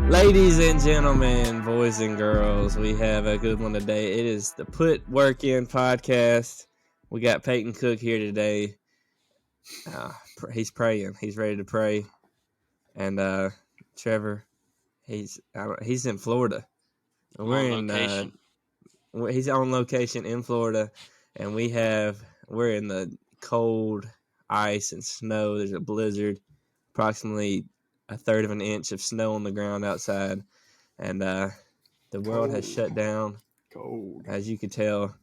Ladies and gentlemen, boys and girls, we have a good one today. It is the Put Work In podcast. We got Peyton Cook here today. He's praying. He's ready to pray. And Trevor, he's in Florida. He's on location in Florida, and we're in the cold ice and snow. There's a blizzard, approximately a third of an inch of snow on the ground outside, and the world has shut down. Cold. As you can tell,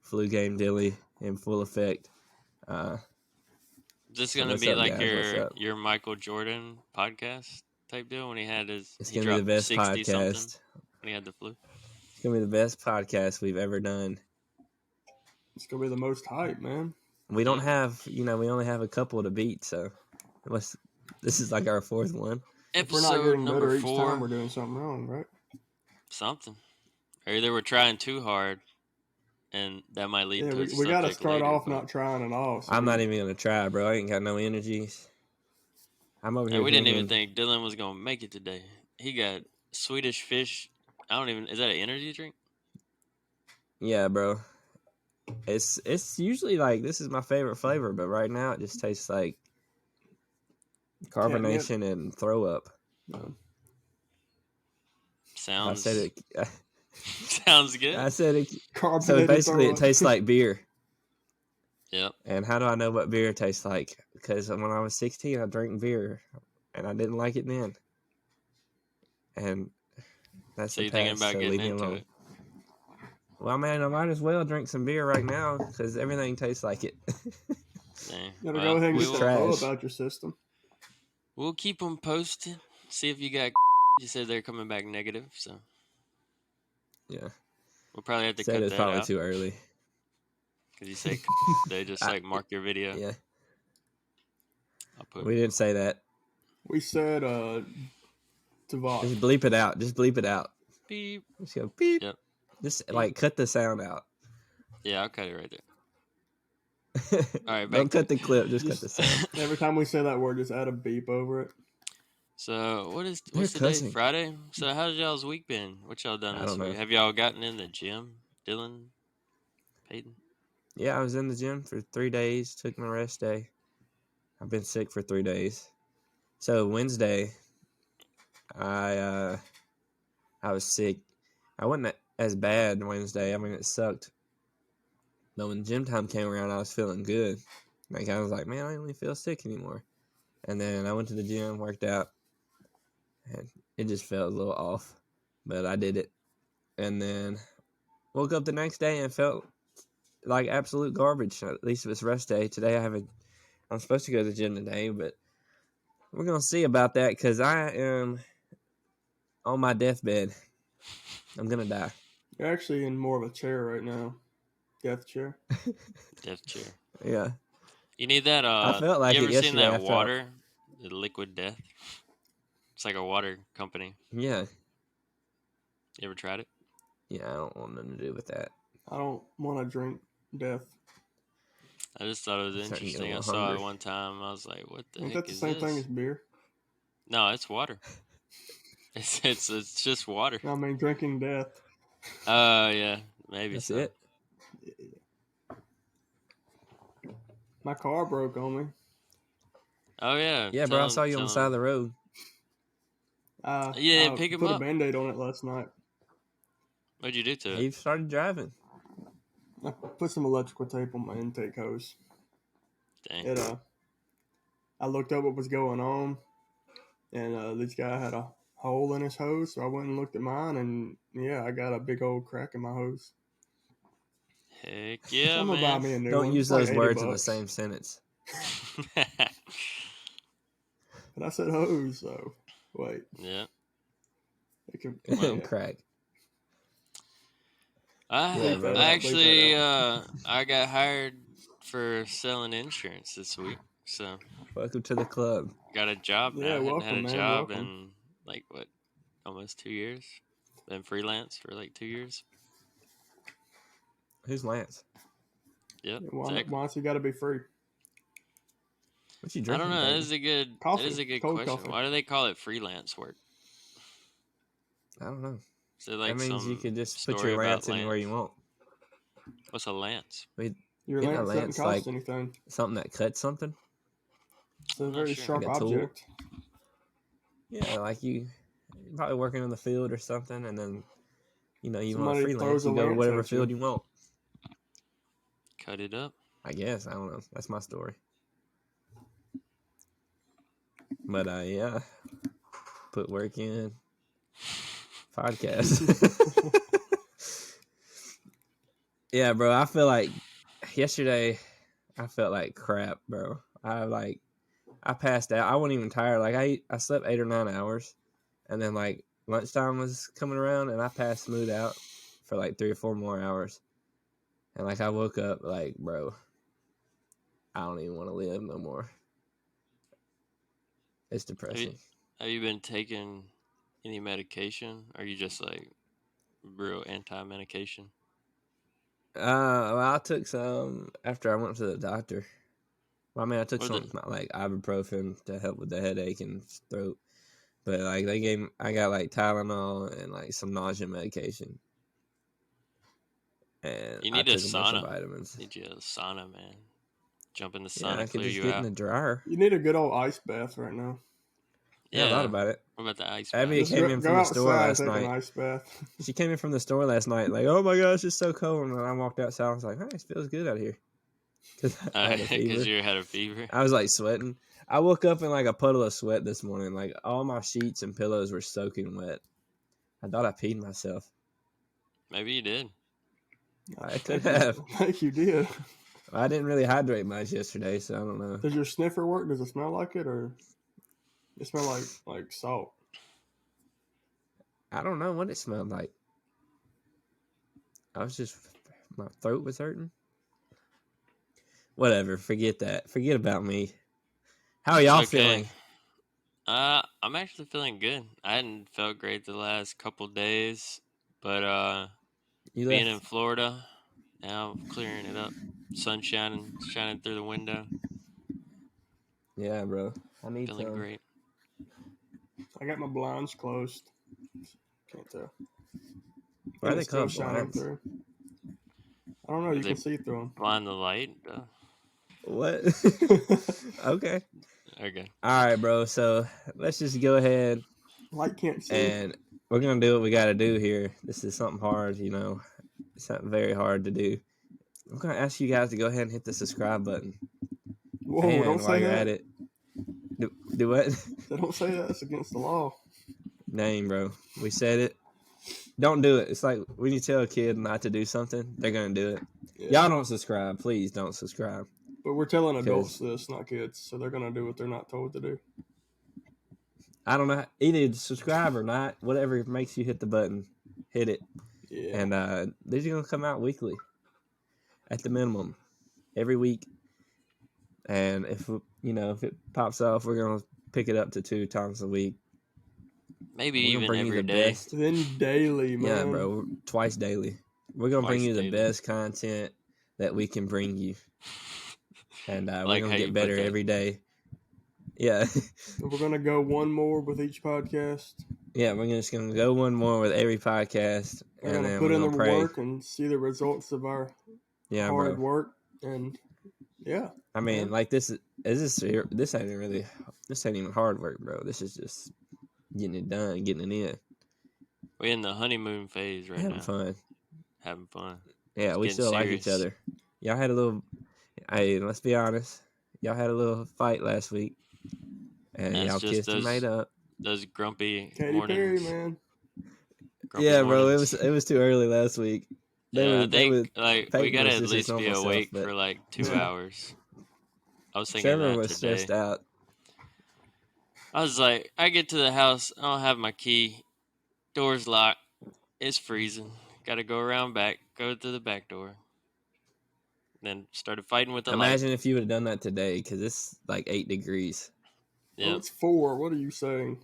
flu game dilly in full effect. Is this going to be like your Michael Jordan podcast type deal when he had It's going to be the best podcast. When he had the flu? It's going to be the best podcast we've ever done. It's going to be the most hype, man. We don't have, we only have a couple to beat, so this is like our fourth one. If we're not getting better each time, we're doing something wrong, right? Something. Or either we're trying too hard, and that might lead to we got to start off not trying at all. So I'm not even going to try, bro. I ain't got no energies. I'm over here. We didn't even think Dylan was going to make it today. He got Swedish fish. Is that an energy drink? Yeah, bro. It's usually like, this is my favorite flavor, but right now it just tastes like carbonation and throw up. Sounds. I said it. Sounds good. I said it. So basically, it tastes like beer. Yep. And how do I know what beer tastes like? Because when I was 16, I drank beer, and I didn't like it then. And that's so the you're past, thinking about so getting leave me into alone. it? Well, man, I might as well drink some beer right now because everything tastes like it. You gotta go ahead and get low about your system. We'll keep them posted. See if you got. You said they're coming back negative, so yeah. We'll probably have to cut that out. It's probably too early. Because you say they just mark your video. Yeah. We didn't say that. We said to Vox. Just bleep it out. Just bleep it out. Beep. Just go beep. Yep. Just cut the sound out. Yeah, I'll cut it right there. All right, don't cut the clip. Just cut the sound. Every time we say that word, just add a beep over it. So what's today? Friday. So how's y'all's week been? What y'all done this week? Have y'all gotten in the gym, Dylan, Peyton? Yeah, I was in the gym for 3 days. Took my rest day. I've been sick for 3 days. So Wednesday, I was sick. I wasn't as bad Wednesday. I mean, it sucked. But when gym time came around, I was feeling good. Like, I was like, man, I don't really feel sick anymore. And then I went to the gym, worked out, and it just felt a little off. But I did it. And then woke up the next day and felt like absolute garbage. At least it was rest day. Today I'm supposed to go to the gym today, but we're going to see about that because I am on my deathbed. I'm going to die. You're actually in more of a chair right now. Death chair. Death chair. Yeah. You need that. I felt like you ever seen that water? The Liquid Death? It's like a water company. Yeah. You ever tried it? Yeah, I don't want nothing to do with that. I don't want to drink death. I just thought it was interesting. I saw it one time. I was like, "What the heck is this?" That's the same thing as beer. No, it's water. It's just water. I mean, drinking death. Yeah, maybe that's so. It. My car broke on me. Oh yeah. Yeah, bro. I saw you on the side of the road. Yeah, pick him up. Put a Band-Aid on it last night. What'd you do to it? You started driving. I put some electrical tape on my intake hose. Dang. I looked up what was going on, and this guy had a hole in his hose, so I went and looked at mine, and yeah, I got a big old crack in my hose. Heck yeah, I'm man. Buy me a new Don't one. use those words in the same sentence. But I said hose, so wait. Yeah. It can crack. I got hired for selling insurance this week, so welcome to the club. Got a job now. Yeah, welcome, I hadn't had a man, job welcome. in almost 2 years. Been freelance for 2 years. Who's Lance? Yep. Why else you got to be free? What you drinking? I don't know. That is a good Coffee. question. Coffee. Why do they call it freelance work? I don't know. So like that means you could just put story your about lance anywhere you want. What's a lance? Your Isn't a lance doesn't lance cost like anything. something that cuts something? It's a I'm not very sure. sharp Like a tool? object. Yeah, like you're probably working in the field or something, and then you want Somebody a freelance, throws a you go to lance whatever at you. field you want. Cut it up. I guess. I don't know. That's my story. But yeah, put work in. Podcast. Yeah, bro. I feel like yesterday I felt like crap, bro. I passed out. I wasn't even tired. Like I slept 8 or 9 hours, and then like lunchtime was coming around, and I passed smooth out for like 3 or 4 more hours, and like I woke up like, bro, I don't even want to live no more. It's depressing. Have you been taking any medication? Or are you just like real anti-medication? Well, I took some after I went to the doctor. Well, I mean, I took some like ibuprofen to help with the headache and throat. But like I got like Tylenol and like some nausea medication, and you I need a took a bunch of sauna. vitamins. Need you a sauna, man. Jump in the Yeah, sauna, I could clear just you get out. in the dryer. You need a good old ice bath right now. Yeah, I thought about it. What about the ice bath? Abby came in from the store last night. An ice bath. She came in from the store last night, like, oh my gosh, it's so cold. And I walked outside. I was like, it feels good out here. Because I had a fever. Because you had a fever? I was like sweating. I woke up in like a puddle of sweat this morning. Like all my sheets and pillows were soaking wet. I thought I peed myself. Maybe you did. I could have. I think you did. I didn't really hydrate much yesterday, so I don't know. Does your sniffer work? Does it smell like it, or it smell like salt? I don't know what it smelled like. My throat was hurting. Whatever, forget that. Forget about me. How are y'all feeling? I'm actually feeling good. I hadn't felt great the last couple days, but being in Florida, now I'm clearing it up. Sun shining through the window. Yeah, bro. I need feeling great. I got my blinds closed. Can't tell. Why are they called blinds? Through. I don't know. You can see through them. Blind the light. What? Okay. Okay. All right, bro. So let's just go ahead. Light can't see. And we're gonna do what we got to do here. This is something hard, It's something very hard to do. I'm gonna ask you guys to go ahead and hit the subscribe button. Whoa! And don't say while you're that. at it, do what? Don't say that. It's against the law. Dang, bro. We said it. Don't do it. It's like when you tell a kid not to do something, they're gonna do it. Yeah. Y'all don't subscribe. Please don't subscribe. But we're telling adults this, not kids, so they're gonna do what they're not told to do. I don't know. Either subscribe or not. Whatever makes you hit the button, hit it. Yeah. And these are gonna come out weekly, at the minimum, every week. And if it pops off, we're gonna pick it up to 2 times a week. Maybe even every day. Then daily, man. Yeah, bro. Twice daily. We're gonna bring you the best content that we can bring you. And we're going to get better every day. Yeah. We're going to go one more with each podcast. Yeah, we're just going to go one more with every podcast. We're going to put in the work and see the results of our hard work. And, yeah. I mean, like this ain't even hard work, bro. This is just getting it done, getting it in. We're in the honeymoon phase right now. Having fun. Yeah, we still like each other. Y'all had a little... Hey, let's be honest. Y'all had a little fight last week, and y'all kissed and made up. Those grumpy Katy mornings. Perry, man. Grumpy mornings. Bro. It was too early last week. I think we gotta at least be awake for like 2 hours. I was thinking Trevor that was today. stressed out. I was like, I get to the house, I don't have my key, door's locked, it's freezing. Got to go around back, go through the back door. Then started fighting with the light. Imagine if you would have done that today, because it's like 8 degrees. Yeah, it's 4. What are you saying?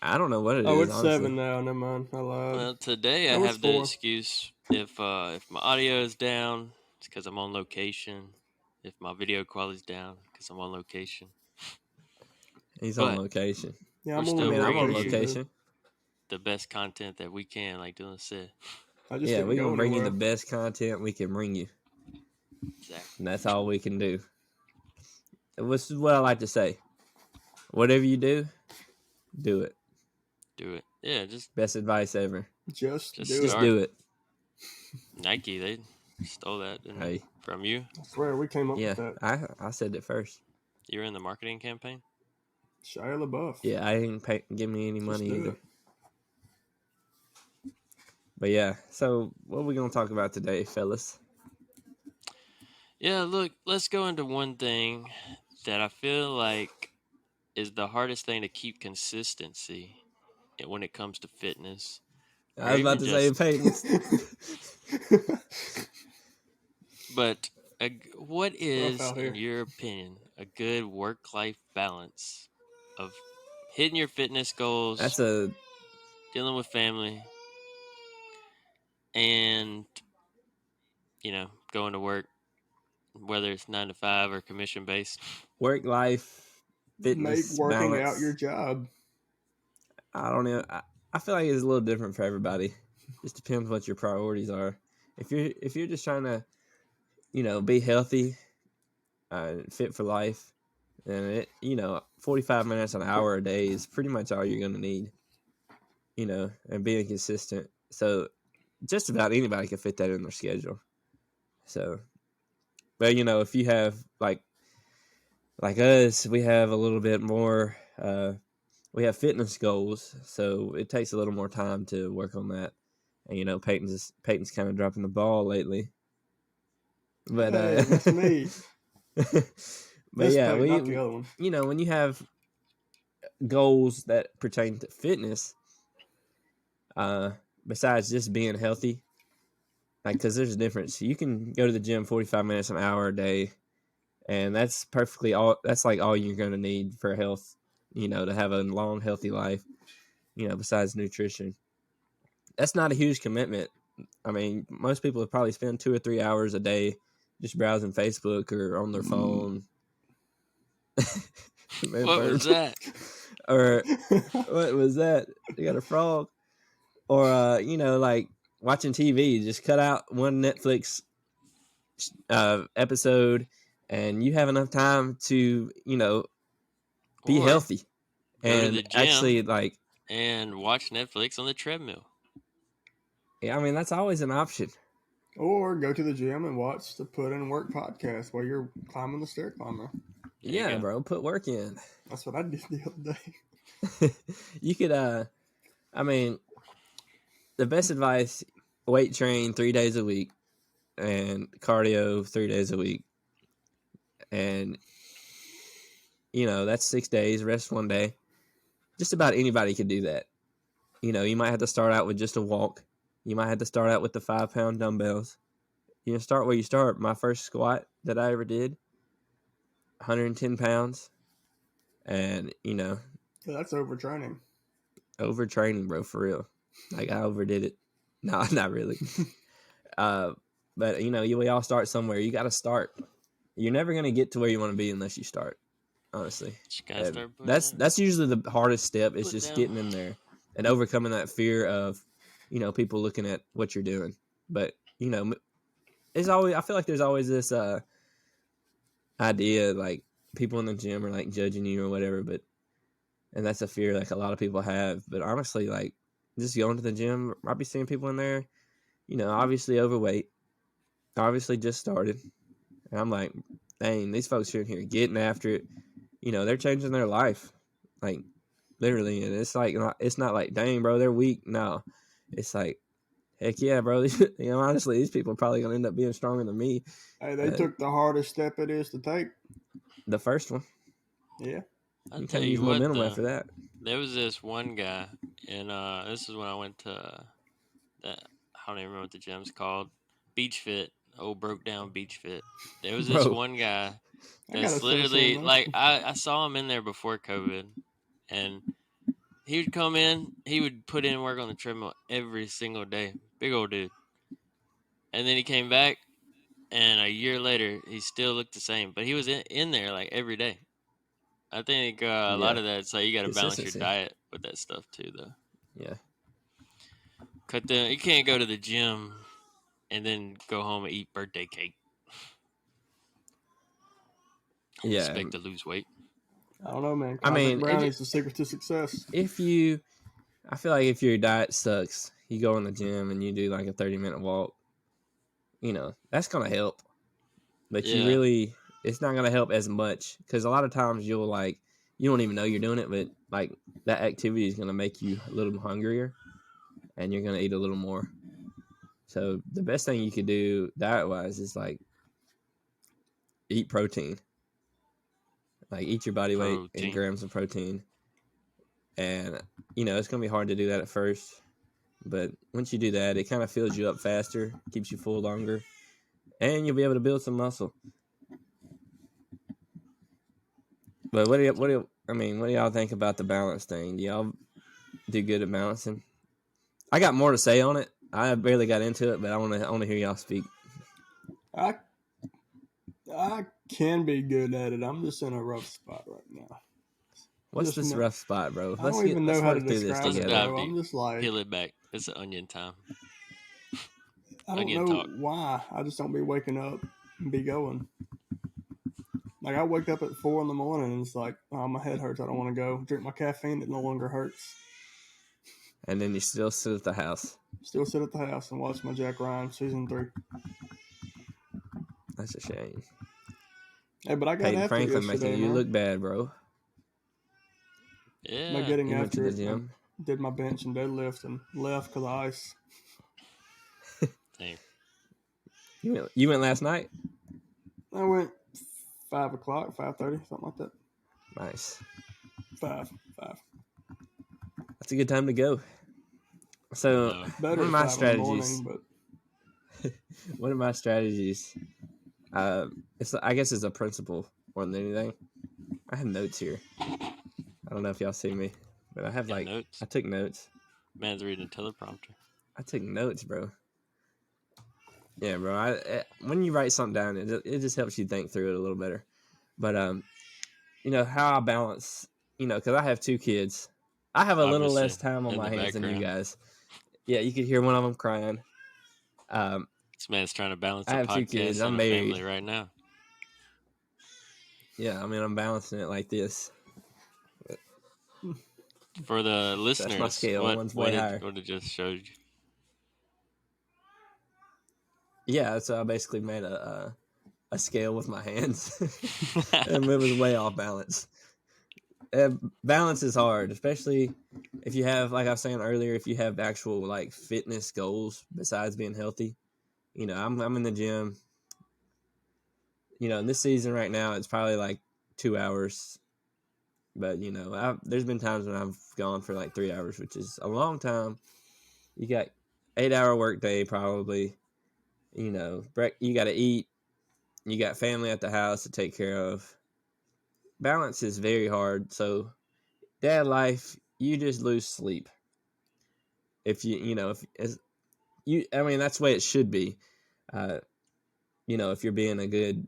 I don't know what it is. Oh, it's honestly. 7 now. Never mind. I lied. Well, today I have the excuse if my audio is down, it's because I'm on location. If my video quality's down, because I'm on location. He's on location. Yeah, I'm on location. the best content that we can, like Dylan said. I just Yeah, didn't we're go gonna bring you anywhere. the best content we can bring you, Exactly. and that's all we can do. This is what I like to say: whatever you do it. Do it. Yeah, just Best advice ever. Just Just do Just it. start. do it. Nike, they stole that Hey, from you. I swear we came up yeah, with that. I said it first. You were in the marketing campaign. Shia LaBeouf. Yeah, I didn't give me any Just money do either. it. But yeah, so what are we gonna talk about today, fellas? Yeah, look, let's go into one thing that I feel like is the hardest thing to keep consistency when it comes to fitness, I or was about even to say just. Peyton's. But what Rough is, out in here. your opinion, a good work-life balance of hitting your fitness goals, That's a dealing with family, and going to work, whether it's 9 to 5 or commission based. work-life Make fitness working out your balance. job. I don't know. I feel like it's a little different for everybody. Just depends what your priorities are. If you're just trying to, be healthy, fit for life, then 45 minutes an hour a day is pretty much all you're gonna need. And being consistent. So just about anybody can fit that in their schedule. So, but if you have like us, we have a little bit more. We have fitness goals, so it takes a little more time to work on that. And Peyton's kind of dropping the ball lately. But Hey, that's me. but This yeah, Peyton, not the other one. when you have goals that pertain to fitness, besides just being healthy, like because there's a difference. You can go to the gym 45 minutes an hour a day, and that's perfectly all. That's like all you're going to need for health. To have a long, healthy life. Besides nutrition, that's not a huge commitment. I mean, most people would probably spend 2 or 3 hours a day just browsing Facebook or on their phone. Man, What was burped. that? Or what was that? You got a frog? Or like watching TV. Just cut out one Netflix episode, and you have enough time to be Or healthy go to and the actually gym like. and watch Netflix on the treadmill. Yeah, I mean that's always an option. Or go to the gym and watch the Put In Work podcast while you're climbing the stair climber. There you Yeah, go. bro, put work in. That's what I did the other day. You could I mean, the best advice: weight train 3 days a week and cardio 3 days a week, and that's 6 days. Rest 1 day. Just about anybody could do that. You might have to start out with just a walk. You might have to start out with the 5-pound dumbbells. Start where you start. My first squat that I ever did, 110 pounds, and Yeah, that's overtraining. overtraining, bro, for real. Like I overdid it. No, not really. But we all start somewhere. You got to start. You're never gonna get to where you want to be unless you start. Honestly, Just gotta and start putting that's usually the hardest step. Is Put just down. getting in there and overcoming that fear of, people looking at what you're doing. But there's always. I feel like there's always this idea like people in the gym are like judging you or whatever. And that's a fear like a lot of people have. But honestly, like just going to the gym, I'll be seeing people in there, obviously overweight, obviously just started. And I'm like, dang, these folks are in here getting after it. They're changing their life, like literally. And it's not like, dang, bro, they're weak. No, it's like, heck yeah, bro. Honestly, these people are probably gonna end up being stronger than me. Hey, they took the hardest step it is to take. The first one, Yeah. I'll you tell kind of use you what, momentum though. after that. There was this one guy, and this is when I went to that. I don't even remember what the gym's called. Beach Fit. Oh, broke down Beach Fit. There was this Bro, one guy I gotta that's start literally saying that. like I saw him in there before COVID, and he would come in. He would put in work on the treadmill every single day. Big old dude. And then he came back, and a year later, he still looked the same. But he was in there like every day. I think a lot yeah, of that's like you got to balance your consistency. diet with that stuff too, though. Yeah. You can't go to the gym and then go home and eat birthday cake. Yeah. Expect to lose weight. I don't know, man. I mean, Cosmic brownie's the secret to success. I feel like if your diet sucks, you go in the gym and you do like a 30-minute walk, that's going to help. But it's not going to help as much because a lot of times you don't even know you're doing it, but like that activity is going to make you a little hungrier and you're going to eat a little more. So the best thing you could do diet-wise is like eat protein. Like eat your body weight in grams of protein. And, it's going to be hard to do that at first. But once you do that, it kind of fills you up faster, keeps you full longer, and you'll be able to build some muscle. But what do y'all think about the balance thing? Do y'all do good at balancing? I got more to say on it. I barely got into it, but I want to hear y'all speak. I can be good at it. I'm just in a rough spot right now. What's this rough spot, bro? I don't even know how to describe it, together. bro. I'm just like, peel it back. It's onion time. I don't know why. I just don't be waking up and be going. Like I wake up at 4 a.m. and it's like, oh, my head hurts. I don't want to go. Drink my caffeine. It no longer hurts. And then you still sit at the house. Still sit at the house and watch my Jack Ryan season 3. That's a shame. Hey, but I got Peyton after Franklin yesterday, making you look bad, bro. Yeah. By getting you after went to the it, gym? I did my bench and deadlift and left because of ice. Dang. You went last night? I went 5 o'clock, 5:30, something like that. Nice. 5. That's a good time to go. So Better one of my 5 in the strategies. morning, but one of my strategies. I guess it's a principle more than anything. I have notes here. I don't know if y'all see me, but I have notes. I took notes. Man's reading a teleprompter. I took notes, bro. Yeah, bro. When you write something down, it just helps you think through it a little better. But how I balance, because I have 2 kids. I have a little less time on my hands than you guys. Yeah, you could hear one of them crying. This man's trying to balance I have 2 kids. I'm married. family right now. Yeah, I'm balancing it like this. For the listeners, that's my scale. One's way higher. What it just showed you. Yeah, so I basically made a scale with my hands, and it was way off balance. Balance is hard, especially if you have, like I was saying earlier, if you have actual like fitness goals besides being healthy. I'm in the gym. In this season right now, it's probably like 2 hours. But, there's been times when I've gone for like 3 hours, which is a long time. You got 8-hour workday probably. You got to eat. You got family at the house to take care of. Balance is very hard. So, dad life, you just lose sleep. If that's the way it should be. If you're being a good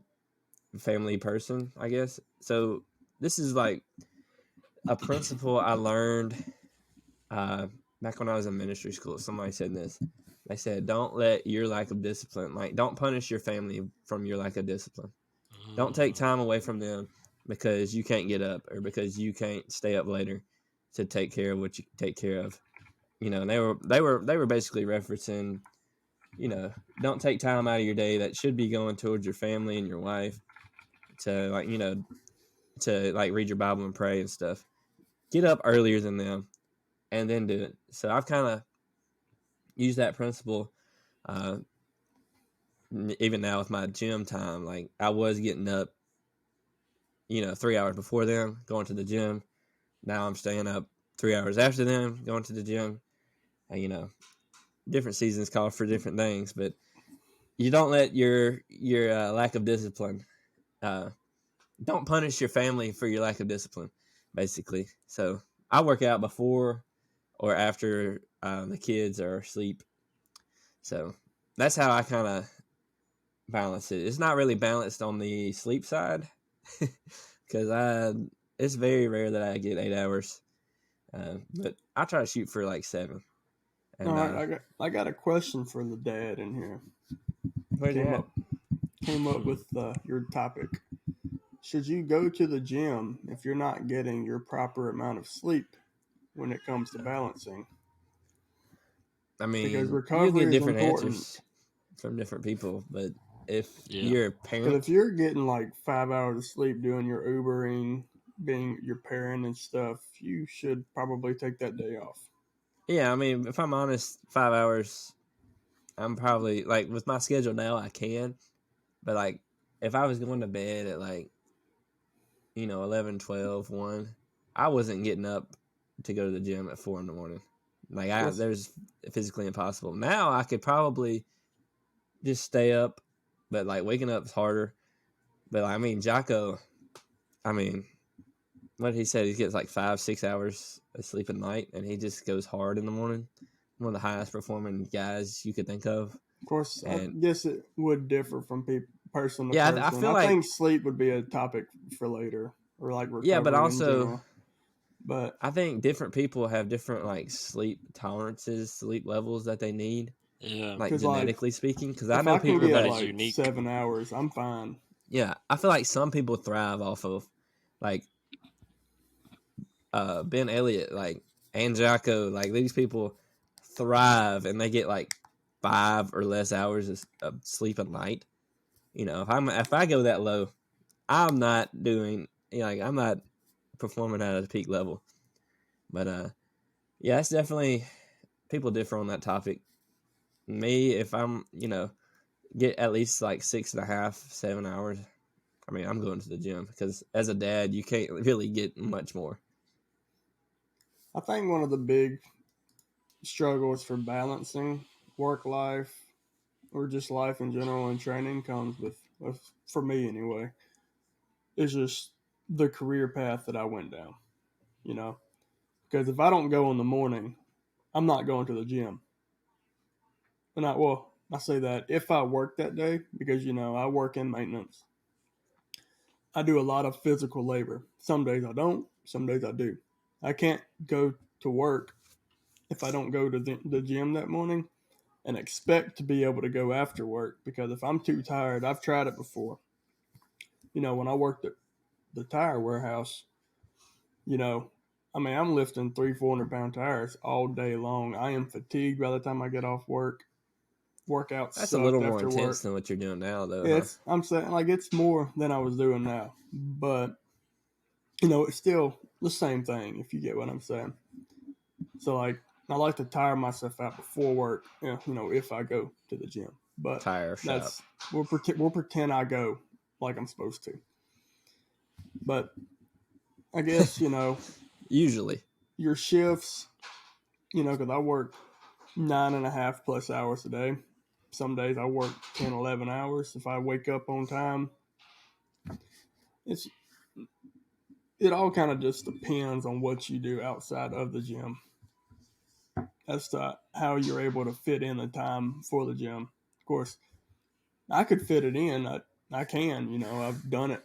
family person, I guess. So, this is like a principle I learned back when I was in ministry school. Somebody said this. They said, don't let your lack of discipline, don't punish your family from your lack of discipline. Don't take time away from them because you can't get up or because you can't stay up later to take care of what you take care of. And they were basically referencing, don't take time out of your day that should be going towards your family and your wife to read your Bible and pray and stuff. Get up earlier than them and then do it. So I've kind of used that principle even now with my gym time. Like I was getting up, 3 hours before them, going to the gym. Now I'm staying up 3 hours after them, going to the gym. Different seasons call for different things, but you don't let your lack of discipline. Don't punish your family for your lack of discipline, basically. So I work out before or after the kids are asleep. So that's how I kind of balance it. It's not really balanced on the sleep side because it's very rare that I get 8 hours. But I try to shoot for like 7. And, all right, I got a question for the dad in here. Came up with your topic. Should you go to the gym if you're not getting your proper amount of sleep when it comes to balancing? I mean, because you recovery get is different important. answers from different people, but if Yeah. you're a Because parent, if you're getting like 5 hours of sleep doing your Ubering, being your parent and stuff, you should probably take that day off. yeah, I mean, if I'm honest, 5 hours, I'm probably, like, with my schedule now, I can. But, like, if I was going to bed at, like, 11, 12, 1, I wasn't getting up to go to the gym at 4 in the morning. Like, there's physically impossible. Now I could probably just stay up, but, like, waking up is harder. But, I mean, Jocko, what he said, he gets like 5-6 hours of sleep a night, and he just goes hard in the morning. One of the highest performing guys you could think of. Of course, And I guess it would differ from person to yeah, person. I feel like think sleep would be a topic for later, or like recovery yeah, but in also, general. But I think different people have different like sleep tolerances, sleep levels that they need. Yeah. Like 'cause, genetically speaking, because I if know I can people get that Everybody's like unique. 7 hours, I'm fine. yeah, I feel like some people thrive off of like Ben Elliott, like and Jocko, like these people thrive and they get like 5 or less hours of sleep a night. If I go that low, I'm not doing like I'm not performing at a peak level. But yeah, it's definitely people differ on that topic. Me, if I'm get at least like 6.5, 7 hours. I mean, I'm going to the gym because as a dad, you can't really get much more. I think one of the big struggles for balancing work life or just life in general and training comes with for me anyway, is just the career path that I went down, because if I don't go in the morning, I'm not going to the gym. And I say that if I work that day, because, I work in maintenance, I do a lot of physical labor. Some days I don't, some days I do. I can't go to work if I don't go to the gym that morning and expect to be able to go after work, because if I'm too tired, I've tried it before. When I worked at the tire warehouse, I'm lifting 300-400 pound tires all day long. I am fatigued by the time I get off work. Workouts That's a little sucked more after intense work. than what you're doing now, though. I'm saying, like, it's more than I was doing now, but it's still the same thing, if you get what I'm saying. So, like, I like to tire myself out before work, if I go to the gym. But Tire shop. we'll pretend I go like I'm supposed to. But I guess, Usually. your shifts, because I work 9.5 plus hours a day. Some days I work 10, 11 hours. If I wake up on time, it all kind of just depends on what you do outside of the gym as to how you're able to fit in the time for the gym. Of course, I could fit it in. I can, I've done it.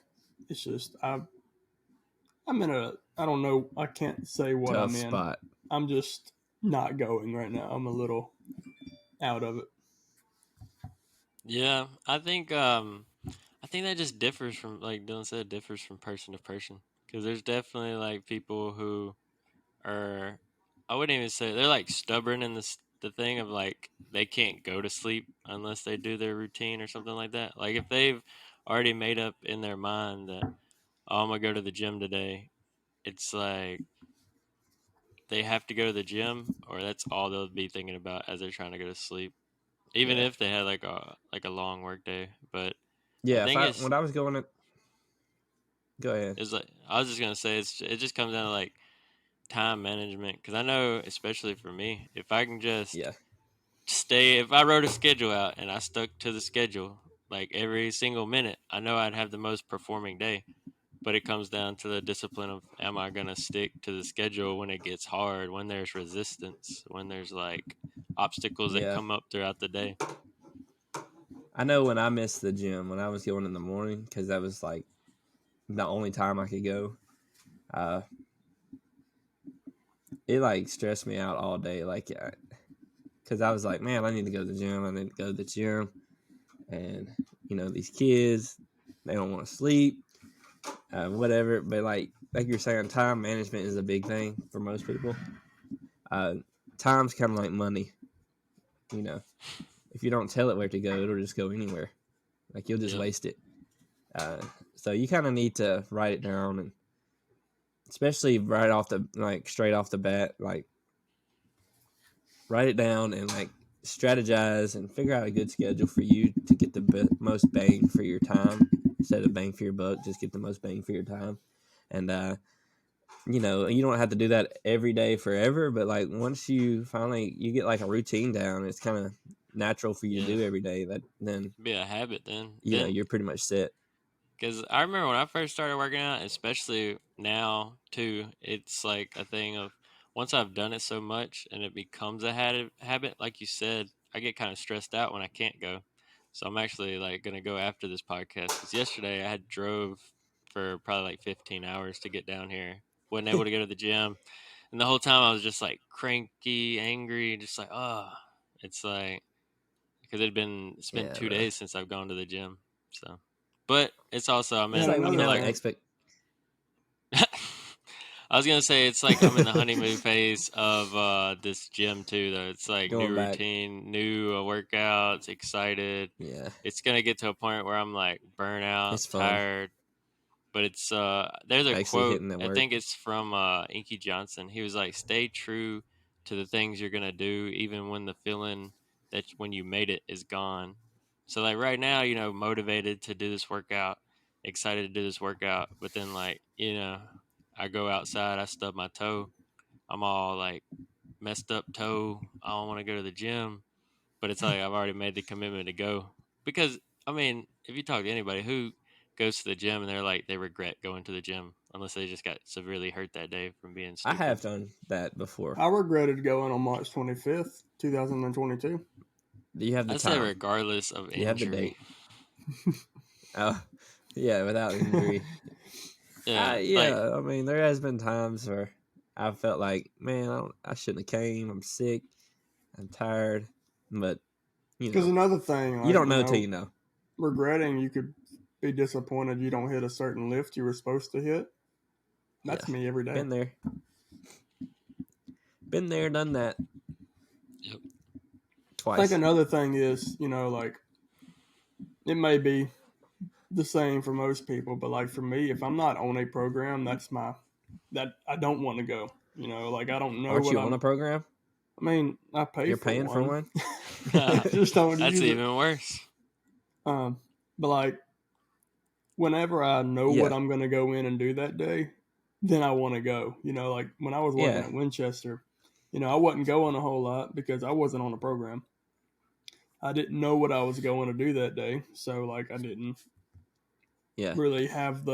It's just I'm in I don't know, I can't say what Tough I'm in. spot. I'm just not going right now. I'm a little out of it. Yeah, I think that just differs from, like Dylan said, differs from person to person. Because there's definitely like people who are, I wouldn't even say they're like stubborn in the thing of like they can't go to sleep unless they do their routine or something like that. Like if they've already made up in their mind that, oh, I'm gonna go to the gym today, it's like they have to go to the gym, or that's all they'll be thinking about as they're trying to go to sleep. Even Yeah. if they had like a long work day, but I Yeah, think when I was going to go ahead. it's like I was just gonna say it just comes down to like time management, because I know, especially for me, if I can just Yeah. if I wrote a schedule out and I stuck to the schedule like every single minute, I know I'd have the most performing day. But it comes down to the discipline of, am I gonna stick to the schedule when it gets hard, when there's resistance, when there's like obstacles that Yeah. come up throughout the day. I know when I missed the gym when I was going in the morning, because that was like the only time I could go. It like stressed me out all day. Like because I was like, man, I need to go to the gym. I need to go to the gym. And, these kids, they don't want to sleep, whatever. But like you're saying, time management is a big thing for most people. Time's kind of like money. If you don't tell it where to go, it'll just go anywhere. Like you'll just waste it. So you kind of need to write it down, and especially straight off the bat, like write it down and like strategize and figure out a good schedule for you to get the most bang for your time instead of bang for your buck. Just get the most bang for your time, and you don't have to do that every day forever. But like once you get like a routine down, it's kind of natural for you to do every day. Then be a habit. Then you're pretty much set. Because I remember when I first started working out, especially now too, it's like a thing of once I've done it so much and it becomes a habit, like you said, I get kind of stressed out when I can't go. So I'm actually like going to go after this podcast because yesterday I had drove for probably like 15 hours to get down here. Wasn't able to go to the gym. And the whole time I was just like cranky, angry, just like, oh, it's like, because it's been 2 days since I've gone to the gym. So. But it's also I It's like when you have an I was gonna say it's like I'm in the honeymoon phase of this gym too. Though it's like new routine, new workouts, excited. Yeah, it's gonna get to a point where I'm like burnout, tired. But it's there's a quote. I think it's from Inky Johnson. He was like, "Stay true to the things you're gonna do, even when the feeling that when you made it is gone." So like right now, motivated to do this workout, excited to do this workout, but then like, I go outside, I stub my toe. I'm all like messed up toe. I don't want to go to the gym, but it's like I've already made the commitment to go. Because I mean, if you talk to anybody who goes to the gym and they're like they regret going to the gym unless they just got severely hurt that day from being stupid. I have done that before. I regretted going on March 25th, 2022. Do you have the time? I say regardless of injury. You have the date. Oh, yeah, without injury. Yeah, I mean, there has been times where I felt like, man, I shouldn't have came. I'm sick. I'm tired. But, because another thing, like, you don't know until you know. Regretting, you could be disappointed you don't hit a certain lift you were supposed to hit. That's me every day. Been there, done that. Yep. Twice. I think another thing is, like, it may be the same for most people, but like for me, if I'm not on a program, that I don't want to go. Like I don't know. Aren't you on a program? I mean, I pay. You're paying for one. Just don't. That's even worse. But like, whenever I know what I'm going to go in and do that day, then I want to go. Like when I was working at Winchester, I wasn't going a whole lot because I wasn't on a program. I didn't know what I was going to do that day, so like I didn't really have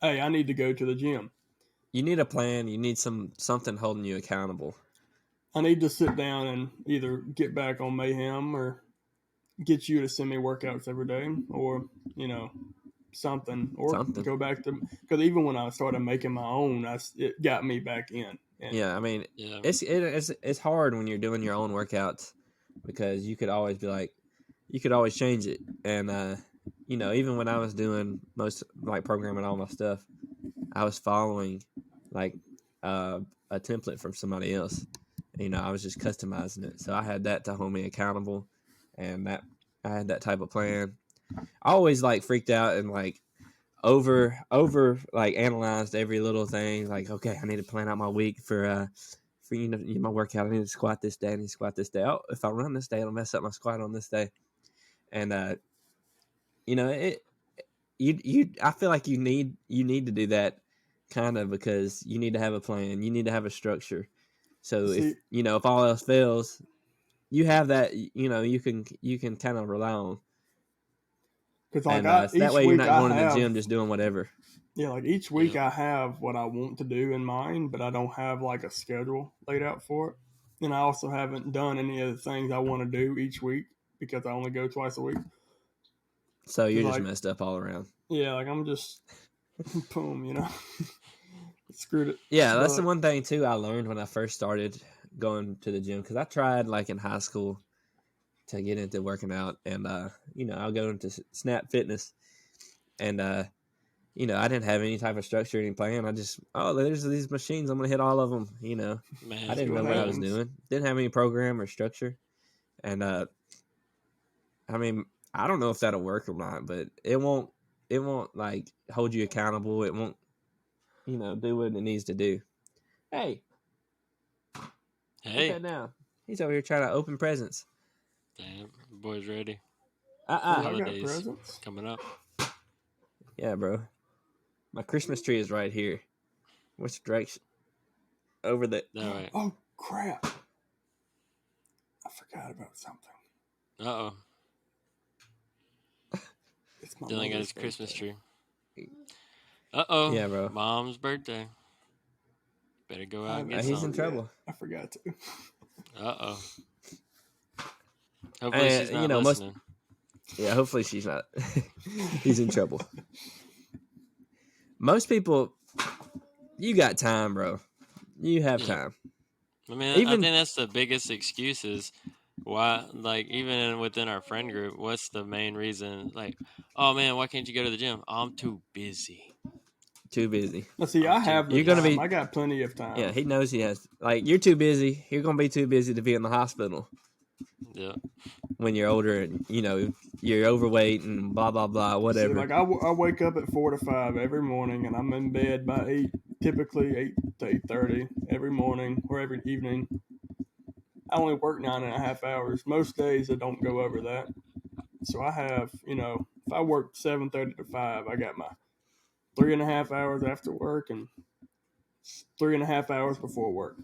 hey, I need to go to the gym. You need a plan. You need something holding you accountable. I need to sit down and either get back on Mayhem or get you to send me workouts every day, or something, or go back to, because even when I started making my own, it got me back in. I mean, it's hard when you're doing your own workouts because you could always be like, you could always change it, and even when I was doing most like programming all my stuff, I was following like a template from somebody else. I was just customizing it, so I had that to hold me accountable, and that I had that type of plan. I always like freaked out and like over like analyzed every little thing. Like, okay, I need to plan out my week for my workout. I need to squat this day. I need to squat this day. Oh, if I run this day, it'll mess up my squat on this day. And I feel like you need to do that kind of because you need to have a plan. You need to have a structure. So if all else fails, you have that. You can kind of rely on. Because like that way you're not going to the gym just doing whatever. Yeah, like each week I have what I want to do in mind, but I don't have like a schedule laid out for it. And I also haven't done any of the things I want to do each week because I only go twice a week. So you're just messed up all around. Yeah, like I'm just boom, screwed it. Yeah, that's the one thing too I learned when I first started going to the gym because I tried like in high school to get into working out, and I'll go into Snap Fitness, and I didn't have any type of structure, any plan. I just there's these machines, I'm gonna hit all of them. Man, I didn't know what I was doing. Didn't have any program or structure, and I mean, I don't know if that'll work or not, but it won't like hold you accountable. It won't, do what it needs to do. Hey, put that down. He's over here trying to open presents. Damn, boy's ready. I got presents coming up. Yeah, bro. My Christmas tree is right here. Which direction? Over there. Right. Oh crap! I forgot about something. Uh-oh. It's my Dylan got his birthday. Christmas tree. Uh-oh. Yeah, bro. Mom's birthday. Better go out and get he's some. in trouble. I forgot to. Uh-oh. Hopefully she's not listening. Yeah, hopefully she's not. He's in trouble. Most people, you got time, bro. You have time. I mean, I think that's the biggest excuse is why, like, even within our friend group, what's the main reason? Like, oh, man, why can't you go to the gym? Oh, I'm too busy. Too busy. Let's see, I have the time. I got plenty of time. Yeah, he knows he has. Like, you're too busy. You're going to be too busy to be in the hospital. Yeah. When you're older and, you're overweight and blah, blah, blah, whatever. See, like, I wake up at 4 to 5 every morning, and I'm in bed by 8, typically 8 to 8:30 every morning or every evening. I only work 9.5 hours. Most days I don't go over that. So I have, if I work 7:30 to 5, I got my 3.5 hours after work and 3.5 hours before work.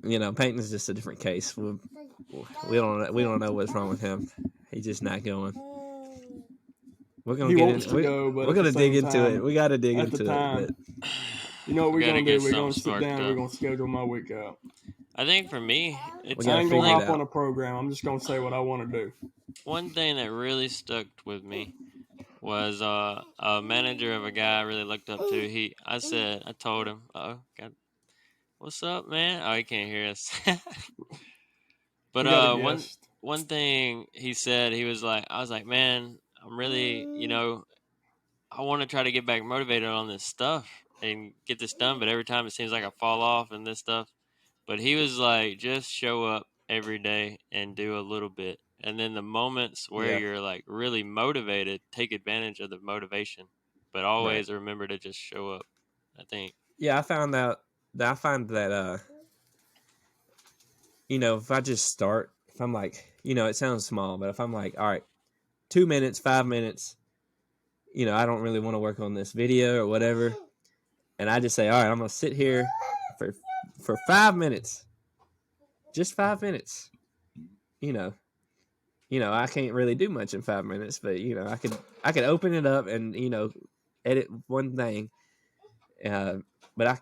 Peyton is just a different case. We don't know what's wrong with him. He's just not going. We're gonna we're gonna dig into it. We got to dig into it. But you know what we're gonna do? We're gonna sit down. And we're gonna schedule my week out. I think for me, I ain't gonna hop on a program. I'm just gonna say what I want to do. One thing that really stuck with me was a manager of a guy I really looked up to. I told him, "Oh, God, what's up, man?" Oh, he can't hear us. But one thing he said, I was like, man, I'm really, I want to try to get back motivated on this stuff and get this done. But every time it seems like I fall off and this stuff. But he was like, just show up every day and do a little bit. And then the moments where you're like really motivated, take advantage of the motivation. But always remember to just show up, I think. Yeah, I find that if I just start, if I'm like, it sounds small, but if I'm like, all right, 2 minutes, 5 minutes, I don't really want to work on this video or whatever. And I just say, all right, I'm going to sit here for 5 minutes, just 5 minutes, I can't really do much in 5 minutes, but I could open it up and, edit one thing. But I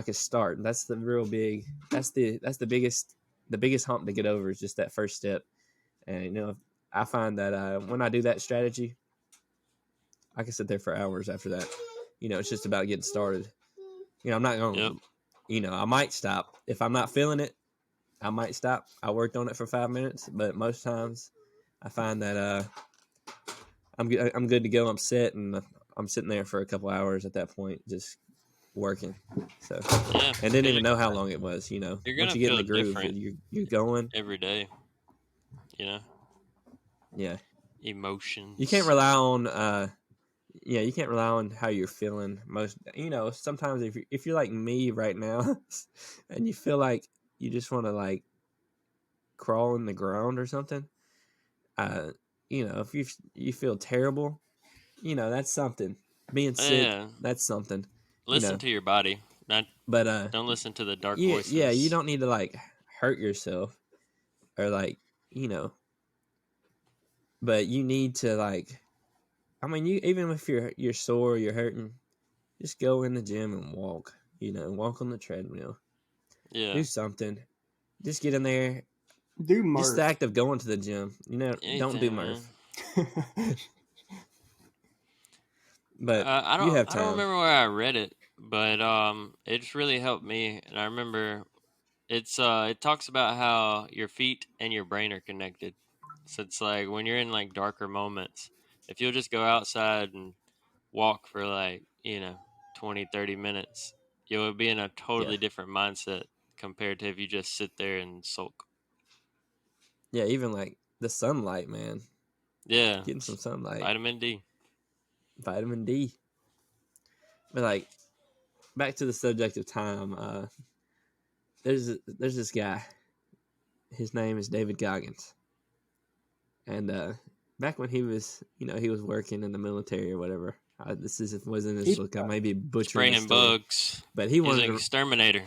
could start. That's the real big, that's the biggest hump to get over is just that first step. And, I find that when I do that strategy, I can sit there for hours after that. It's just about getting started. I'm not going to, I might stop. If I'm not feeling it, I might stop. I worked on it for 5 minutes, but most times I find that I'm good to go. I'm set, and I'm sitting there for a couple hours at that point, just working. So, and didn't even know how long it was. You're once you get in the groove, you're going every day. Yeah. Emotions. You can't rely on. You can't rely on how you're feeling. Sometimes if you're like me right now, and you feel like you just want to like crawl in the ground or something, if you feel terrible, that's something. Being sick, that's something. Listen to your body, don't listen to the dark voices. Yeah, you don't need to like hurt yourself or like but you need to like. I mean, even if you're sore, you're hurting, just go in the gym and walk. Walk on the treadmill. Yeah. Do something. Just get in there. Do Murph. Just the act of going to the gym. Don't do Murph. But I don't remember where I read it, but it's really helped me. And I remember it talks about how your feet and your brain are connected. So it's like when you're in like darker moments, if you'll just go outside and walk for like 20, 30 minutes, you'll be in a Yeah. totally different mindset compared to if you just sit there and sulk. Yeah, even like the sunlight, man. Yeah, Getting some sunlight. vitamin D. Vitamin D. But like back to the subject of time, there's this guy. His name is David Goggins. And back when he was, he was working in the military or whatever. Was in his book. I may be butchering the Spraying story, bugs. but he He's wanted an to, exterminator.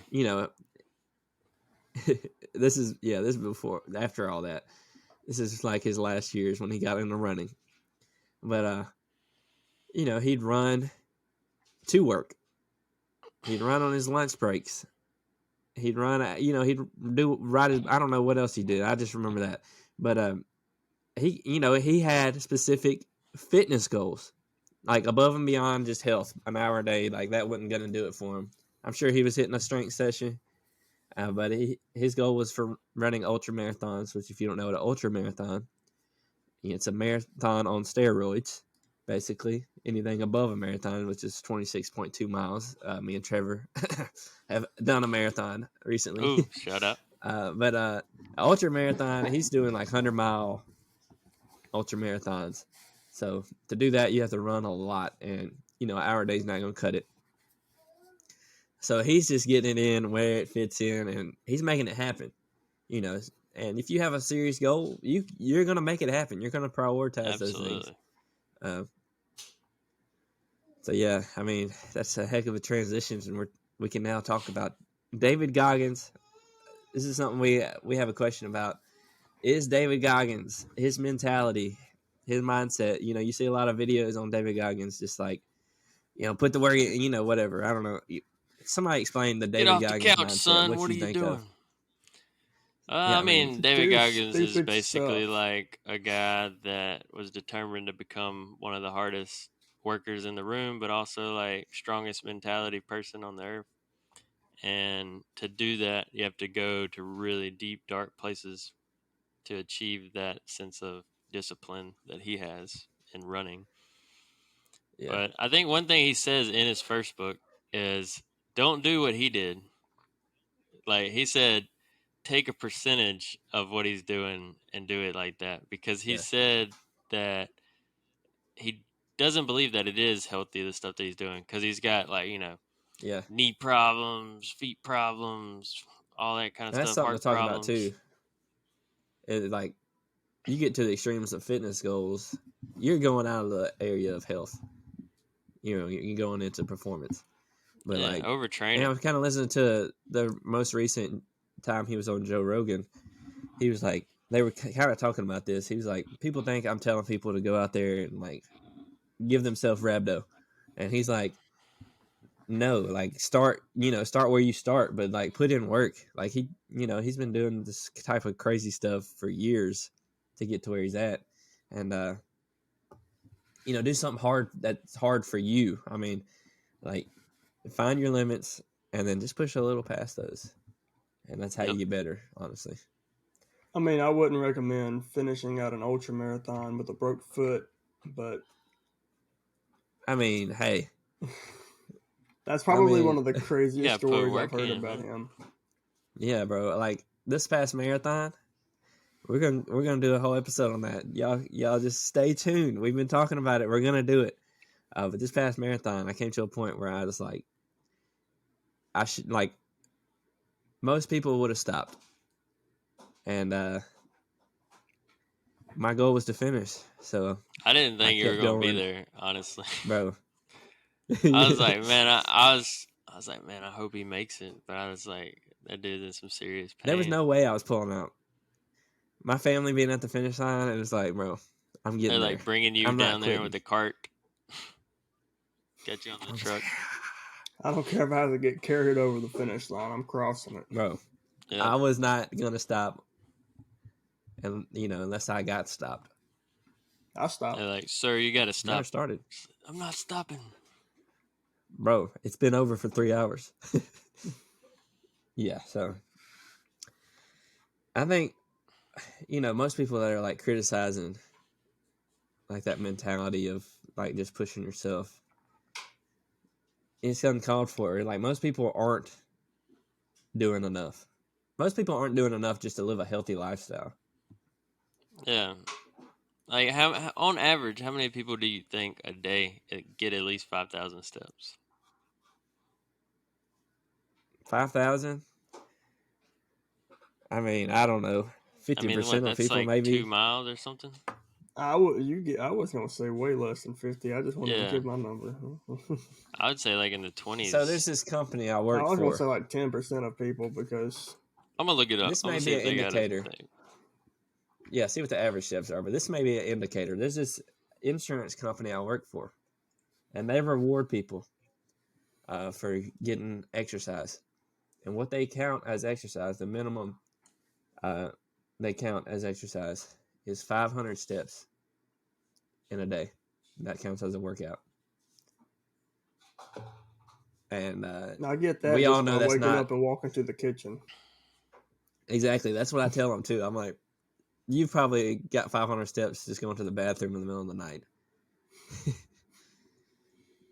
this is before, after all that. This is like his last years when he got into running. But he'd run to work. He'd run on his lunch breaks. He'd run. He'd ride his. I don't know what else he did. I just remember that. But he had specific fitness goals, like above and beyond just health. An hour a day, like that wasn't gonna do it for him. I'm sure he was hitting a strength session, but his goal was for running ultra marathons. Which, if you don't know what an ultra marathon, it's a marathon on steroids. Basically, anything above a marathon, which is 26.2 miles. Me and Trevor have done a marathon recently. Ooh, shut up. But ultra marathon, he's doing like 100-mile ultra marathons. So to do that, you have to run a lot, and an hour a day is not going to cut it. So he's just getting it in where it fits in, and he's making it happen. And if you have a serious goal, you're going to make it happen. You're going to prioritize those things. So yeah, I mean, that's a heck of a transition, and we can now talk about David Goggins. This is something we have a question about. Is David Goggins, his mentality, his mindset, you see a lot of videos on David Goggins, just like, put the work in, whatever. I don't know. Somebody explain the David Goggins couch, mindset. Son. What you are you think doing? of? I mean, David Goggins is stupid basically stuff. like a guy that was determined to become one of the hardest workers in the room, but also like strongest mentality person on the earth. And to do that, you have to go to really deep, dark places to achieve that sense of discipline that he has in running. Yeah. But I think one thing he says in his first book is don't do what he did. Like he said, take a percentage of what he's doing and do it like that, because he said that he doesn't believe that it is healthy, the stuff that he's doing, because he's got like knee problems, feet problems, all that kind of That's stuff, something to heart talk problems. about too. Like, you get to the extremes of fitness goals, you're going out of the area of health. You're going into performance. But overtraining. And I was kind of listening to the most recent time he was on Joe Rogan. He was like, they were kind of talking about this. He was like, people think I'm telling people to go out there and like give themselves rhabdo, and he's like, no, like start where you start, but like put in work. Like he's been doing this type of crazy stuff for years to get to where he's at, and do something hard that's hard for you. I mean, like, find your limits and then just push a little past those, and that's how you get better, honestly. I mean, I wouldn't recommend finishing out an ultra marathon with a broke foot, but I mean, hey, that's probably one of the craziest stories I've heard about him. Yeah, bro. Like this past marathon, we're gonna do a whole episode on that. Y'all just stay tuned. We've been talking about it. We're gonna do it. But this past marathon, I came to a point where I was like, I should, like, most people would have stopped, and my goal was to finish. So I didn't think you were gonna be there, honestly, bro. I was like, man, I was like, man, I hope he makes it. But I was like, that dude's in some serious pain. There was no way I was pulling out. My family being at the finish line, it was like, bro, I'm getting there. They're like bringing you down there with the cart. Get you on the truck. I don't care if I have to get carried over the finish line. I'm crossing it. Bro, I was not going to stop, and unless I got stopped. I stopped. They're like, sir, you got to stop. Never started. I'm not stopping. Bro, it's been over for 3 hours. Yeah, so I think, most people that are like criticizing like that mentality of like just pushing yourself, it's uncalled for. Like most people aren't doing enough. Most people aren't doing enough just to live a healthy lifestyle. Yeah. Like how on average, how many people do you think a day get at least 5,000 steps? 5,000? I mean, I don't know. 50% of That's people like maybe. 2 miles or something. I was gonna say way less than 50. I just wanted to give my number. I would say like in the 20s. So there's this company I work for. I was gonna say like 10% of people because I'm gonna look it up. This I'm may gonna be see an if they indicator. got a thing. Yeah, see what the average steps are, but this may be an indicator. There's this insurance company I work for, and they reward people for getting exercise. And what they count as exercise, the minimum they count as exercise is 500 steps in a day. That counts as a workout. And I get that. we just all know by that's waking not up and walking to the kitchen. Exactly. That's what I tell them too. I'm like, you've probably got 500 steps just going to the bathroom in the middle of the night.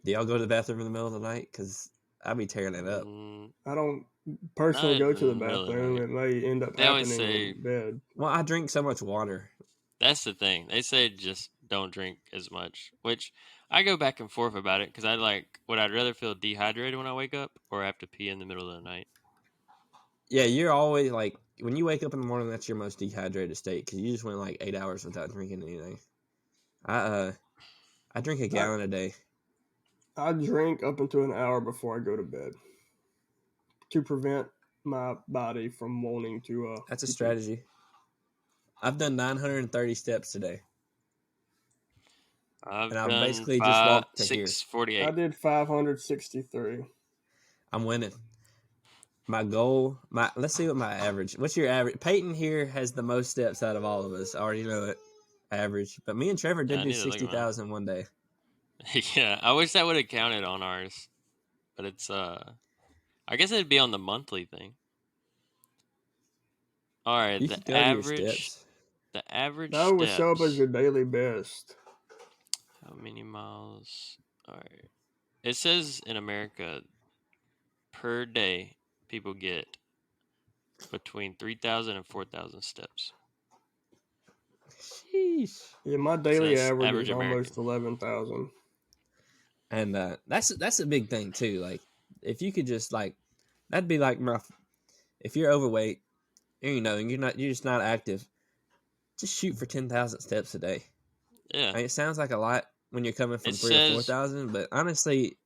Do y'all go to the bathroom in the middle of the night? Because I'd be tearing it up. I don't personally go to the bathroom. The it may end up happening in bed. Well, I drink so much water. That's the thing. They say just don't drink as much, which I go back and forth about it because would I'd rather feel dehydrated when I wake up or have to pee in the middle of the night? Yeah, you're always like, when you wake up in the morning, that's your most dehydrated state because you just went like 8 hours without drinking anything. I drink a gallon a day. I drink up until an hour before I go to bed to prevent my body from wanting to. That's a strategy. I've done 930 steps today. I've basically just walked to 648. Here. I did 563. I'm winning. My goal, let's see what my average. What's your average? Peyton here has the most steps out of all of us. I already know it. Average. But me and Trevor did do 60,000 one day. Yeah, I wish that would have counted on ours. But it's I guess it'd be on the monthly thing. All right, the average That would show up as your daily best. How many miles? All right. It says in America per day people get between 3,000 and 4,000 steps. Sheesh. Yeah, my daily average is almost 11,000. And that's a big thing too. Like, if you could just that'd be like if you're overweight, you're just not active. Just shoot for 10,000 steps a day. Yeah, it sounds like a lot when you're coming from 3,000 or 4,000, but honestly,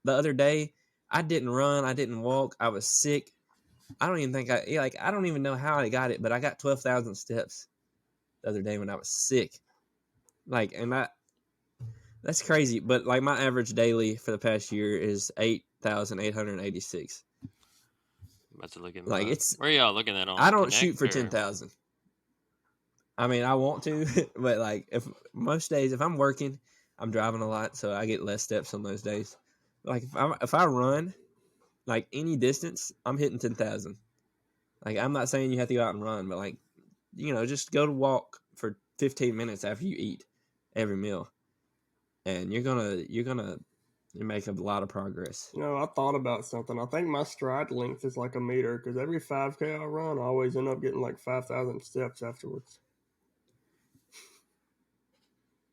the other day I didn't run, I didn't walk, I was sick. I don't even think I don't even know how I got it, but I got 12,000 steps the other day when I was sick. That's crazy. But my average daily for the past year is 8,886. I'm about to look at where are y'all looking at on? I don't shoot for 10,000. I mean, I want to, but if most days, if I'm working, I'm driving a lot, so I get less steps on those days. If I run any distance, I'm hitting 10,000. I'm not saying you have to go out and run, but just go to walk for 15 minutes after you eat every meal, and you're gonna make a lot of progress. I thought about something. I think my stride length is like a meter because every 5K I run, I always end up getting 5,000 steps afterwards.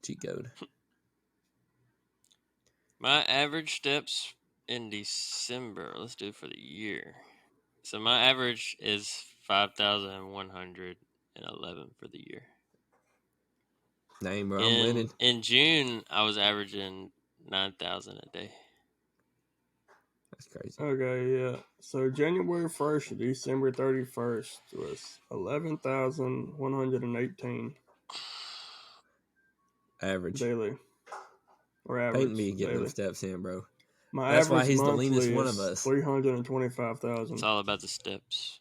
Cheat code. My average steps in December. Let's do it for the year. So my average is 5,111 for the year. Dang, bro, I'm winning. In June, I was averaging 9,000 a day. That's crazy. Okay, yeah. So January 1st to December 31st was 11,118. Average. Daily. Or average. Peyton be getting them steps in, bro. That's why he's the leanest one of us. 325,000. It's all about the steps.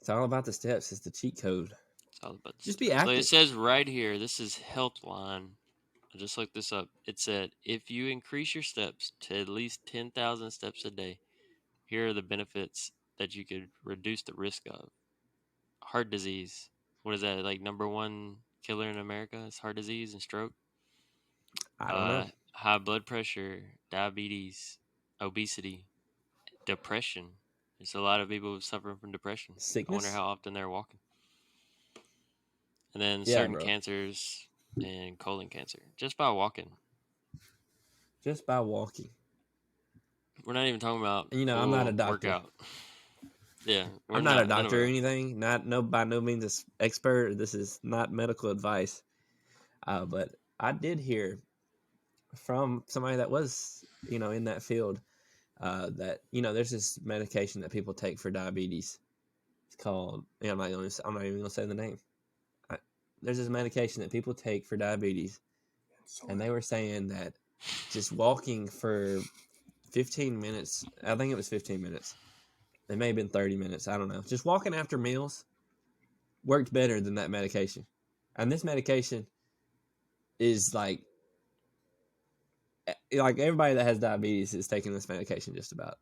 It's all about the steps. It's the cheat code. It's all about just be active. So it says right here, this is Healthline. I just looked this up. It said, if you increase your steps to at least 10,000 steps a day, here are the benefits that you could reduce the risk of. Heart disease. What is that? Like number one killer in America is heart disease and stroke. I don't know. High blood pressure, diabetes, obesity, depression. There's a lot of people suffering from depression. I wonder Sickness? how often they're walking. And then Yeah, certain bro. cancers and colon cancer just by walking. Just by walking. We're not even talking about And, I'm not a doctor. Workout. Yeah, I'm not a doctor or anything. By no means an expert. This is not medical advice. But I did hear from somebody that was, in that field, that there's this medication that people take for diabetes. It's called. I'm not even gonna say the name. There's this medication that people take for diabetes, and they were saying that just walking for 15 minutes. I think it was 15 minutes. It may have been 30 minutes. I don't know. Just walking after meals worked better than that medication. And this medication is like everybody that has diabetes is taking this medication just about.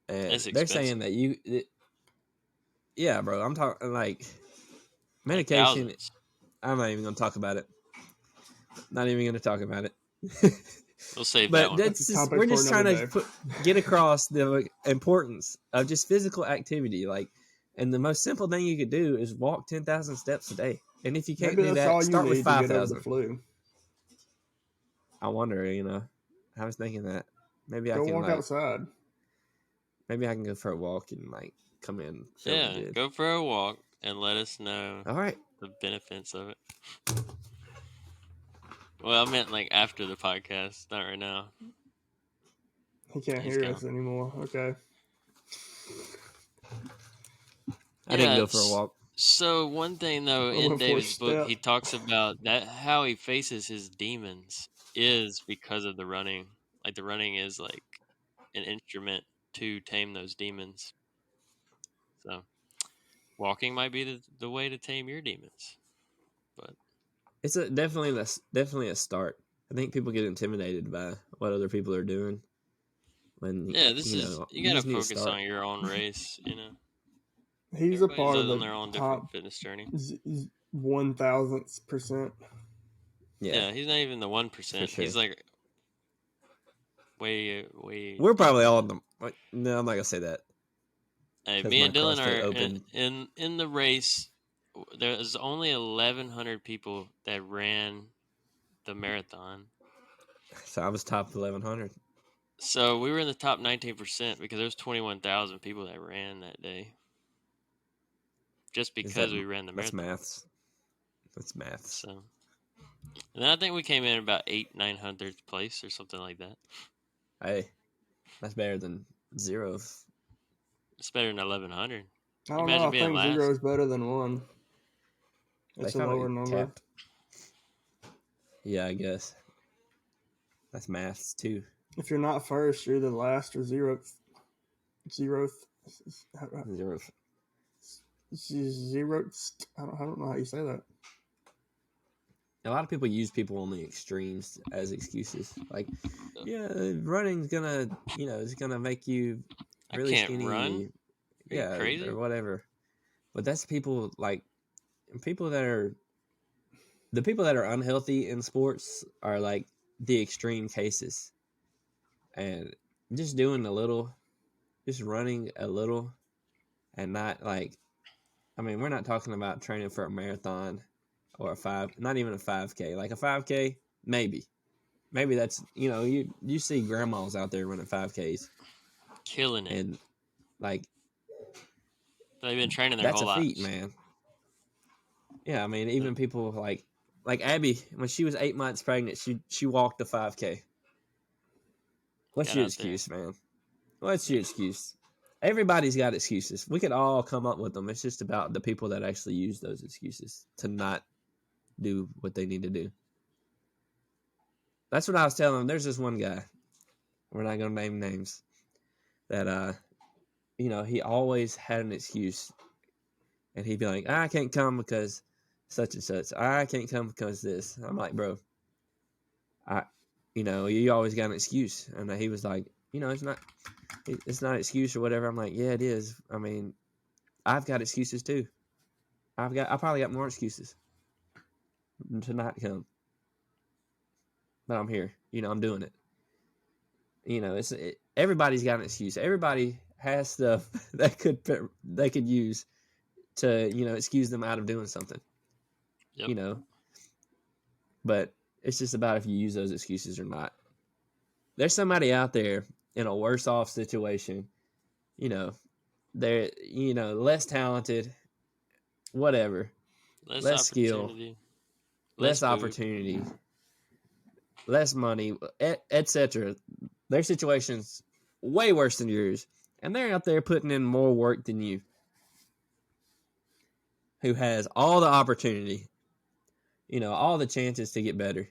And they're saying that yeah, bro, I'm talking like medication. Like I'm not even going to talk about it. Not even going to talk about it. We'll save but that one. We're just trying to get across the importance of just physical activity. And the most simple thing you could do is walk 10,000 steps a day. And if you can't do that, start with 5,000. I wonder, I was thinking that maybe I can walk outside. Maybe I can go for a walk and come in. Yeah, go for a walk and let us know. All right. The benefits of it. Well, I meant after the podcast, not right now. He can't hear us anymore. Okay. I didn't go for a walk. So one thing though, in David's book, he talks about that how he faces his demons is because of the running. The running is an instrument to tame those demons. So walking might be the way to tame your demons. But it's definitely a start. I think people get intimidated by what other people are doing. When you gotta focus on your own race. He's a part of the on their own different fitness journey. 1,000%. Yeah, he's not even the 1%. Sure. He's way. We're probably all in the. No, I'm not gonna say that. Hey, me and Dylan are in the race. There's only 1,100 people that ran the marathon. So I was top 1,100. So we were in the top 19% because there was 21,000 people that ran that day. Just because we ran the marathon. That's maths. So, and I think we came in about 900th place or something like that. Hey, that's better than 0. It's better than 1,100. I don't know. I think last. 0 is better than 1. It's a lower number. Capped. Yeah, I guess. That's maths too. If you're not first, you're either last or 0th. 0th. 0th. 0th. I don't know how you say that. A lot of people use people on the extremes as excuses. Running's gonna, it's gonna make you really skinny. Run. Yeah, crazy? Or whatever. But that's people people that are unhealthy in sports are the extreme cases. And just doing a little, just running a little, and not we're not talking about training for a marathon or not even a 5K. A 5K, maybe that's, you see grandmas out there running 5Ks. Killing it. And they've been training their whole lives. That's a feat, man. Yeah, even people like Abby, when she was 8 months pregnant, she walked a 5K. What's your excuse, man? What's your excuse? Everybody's got excuses. We could all come up with them. It's just about the people that actually use those excuses to not do what they need to do. That's what I was telling them. There's this one guy. We're not going to name names. That, he always had an excuse. And he'd be like, I can't come because such and such. I can't come because this. I'm like, bro, you always got an excuse. And he was like, it's not an excuse or whatever. I'm like, yeah, it is. I mean, I've got excuses too. I probably got more excuses to not come, but I'm here. I'm doing it. Everybody's got an excuse. Everybody has stuff that they could use to excuse them out of doing something. Yep. But it's just about if you use those excuses or not. There's somebody out there in a worse off situation. They're less talented, whatever, less skill, less opportunity, less money, etc. Their situation's way worse than yours, and they're out there putting in more work than you, who has all the opportunity, all the chances to get better,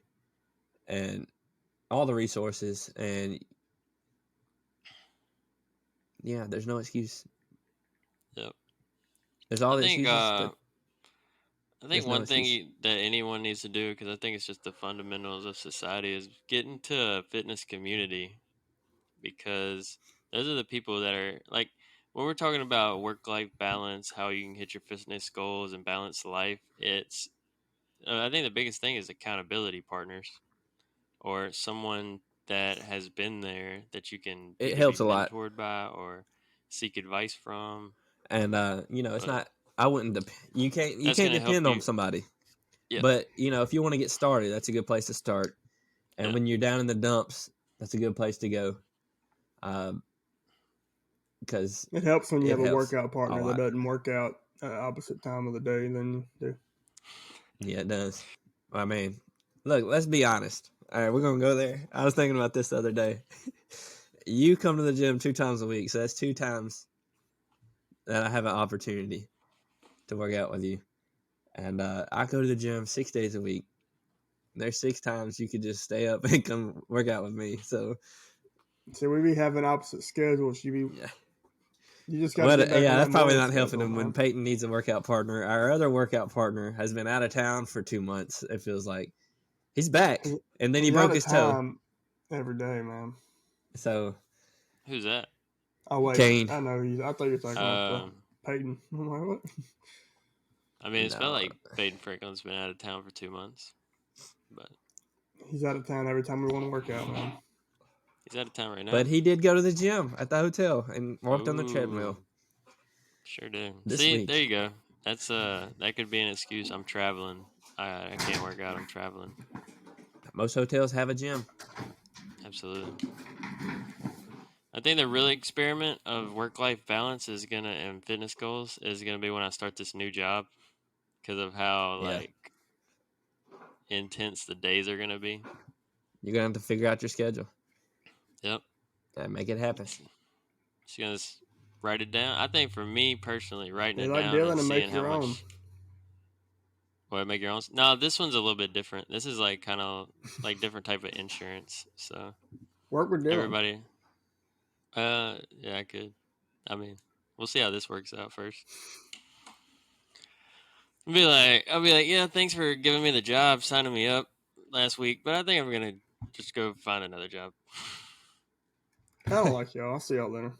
and all the resources, and yeah, there's no excuse. Yep. There's all the excuses, but I think one thing that anyone needs to do, because I think it's just the fundamentals of society, is get into a fitness community, because those are the people that are like, when we're talking about work-life balance, how you can hit your fitness goals and balance life, it's I think the biggest thing is accountability partners, or someone that has been there that you can it either be helps a lot. mentored by or seek advice from. And it's not. I wouldn't. You can't depend on somebody. Yeah. But if you want to get started, that's a good place to start. And when you're down in the dumps, that's a good place to go. Because it helps when you have a workout partner that doesn't work out at opposite time of the day than you do. Yeah, it does. I mean, look, let's be honest. All right, we're going to go there. I was thinking about this the other day. You come to the gym 2 times a week, so that's 2 times that I have an opportunity to work out with you. And I go to the gym 6 days a week. There's 6 times you could just stay up and come work out with me. So we be having opposite schedules. You just got to that's probably not helping him when Peyton needs a workout partner. Our other workout partner has been out of town for 2 months. It feels like he's back, and then he broke his toe. Every day, man. So who's that? Oh wait, Kane. I know. I thought you were talking about Peyton. I'm like, what? I mean, it's felt like Peyton Franklin's been out of town for 2 months, but he's out of town every time we want to work out, man. He's out of town right now. But he did go to the gym at the hotel and walked on the treadmill. Sure did. This See, week. There you go. That's that could be an excuse. I'm traveling. I can't work out. I'm traveling. Most hotels have a gym. Absolutely. I think the real experiment of work-life balance and fitness goals is gonna be when I start this new job, because of how intense the days are gonna be. You're gonna have to figure out your schedule. Yep. And make it happen. Just gonna write it down. I think for me personally, writing it down Dylan and seeing how much. Own. What, make your own? No, this one's a little bit different. This is like kind of like different type of insurance. So work with Dylan. Everybody. Yeah, I could. I mean, we'll see how this works out first. I'll be like, yeah, thanks for giving me the job, signing me up last week, but I think I'm gonna just go find another job. I don't like y'all. I'll see y'all later.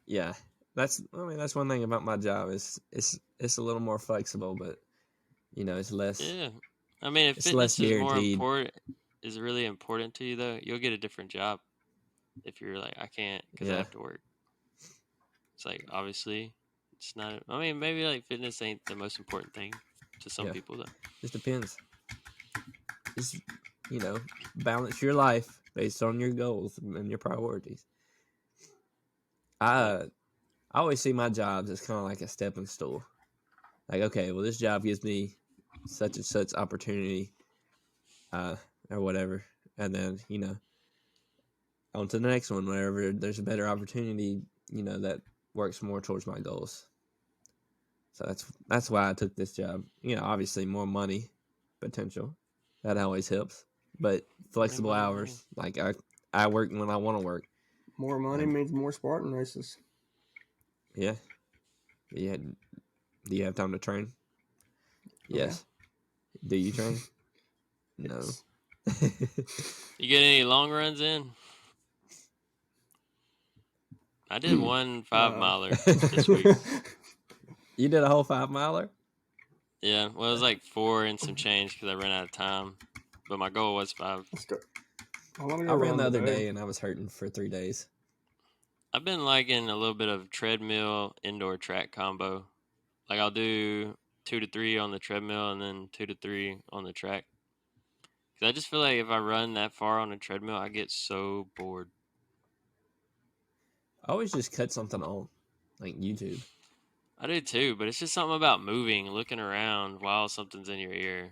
Yeah, that's one thing about my job is it's a little more flexible, but it's less. Yeah, I mean, if fitness is more important, is really important to you though, you'll get a different job. If you're like, I can't because I have to work. It's like, obviously, it's not. I mean, maybe like fitness ain't the most important thing to some people though. Just depends. Just balance your life based on your goals and your priorities. I always see my jobs as kind of like a stepping stool. Like, okay, well, this job gives me such and such opportunity, or whatever, and then on to the next one whenever there's a better opportunity, that works more towards my goals. So that's why I took this job. Obviously more money potential, that always helps, but flexible hours. Like I work when I want to work. More money means more Spartan races. Yeah. Yeah. Do you have time to train? Yes. Yeah. Do you train? No. You get any long runs in? I did one 5-miler this week. You did a whole 5-miler? Yeah, well, it was like 4 and some change because I ran out of time. But my goal was 5. Let's go. I want to go I ran run the other today. day and I was hurting for 3 days. I've been liking a little bit of treadmill indoor track combo. Like I'll do 2 to 3 on the treadmill and then 2 to 3 on the track. Because I just feel like if I run that far on a treadmill, I get so bored. I always just cut something on, like YouTube. I do too, but it's just something about moving, looking around while something's in your ear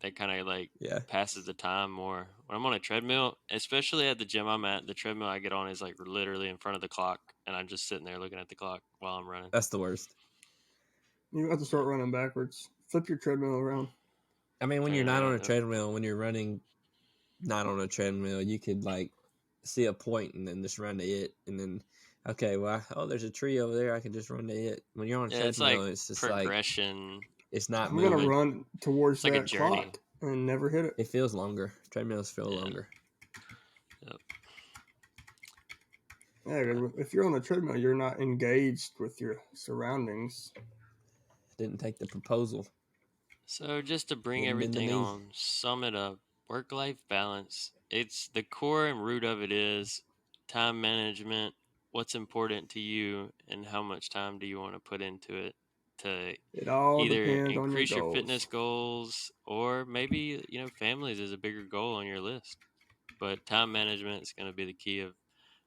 that kind of like passes the time more. When I'm on a treadmill, especially at the gym I'm at, the treadmill I get on is like literally in front of the clock, and I'm just sitting there looking at the clock while I'm running. That's the worst. You have to start running backwards. Flip your treadmill around. I mean, when you're not on a treadmill, when you're running not on a treadmill, you could like see a point and then just run to it, and then there's a tree over there, I can just run to it. When you're on a treadmill, it's just progression. Like it's not I'm moving. gonna run towards like that clock and never hit it. It feels longer. Treadmills feel longer. Yep. Yeah, if you're on a treadmill, you're not engaged with your surroundings. Didn't take the proposal. So just to bring everything on, sum it up, work-life balance. It's the core and root of it is time management, what's important to you, and how much time do you want to put into it to it all either depends increase on your fitness goals or maybe, families is a bigger goal on your list. But time management is going to be the key of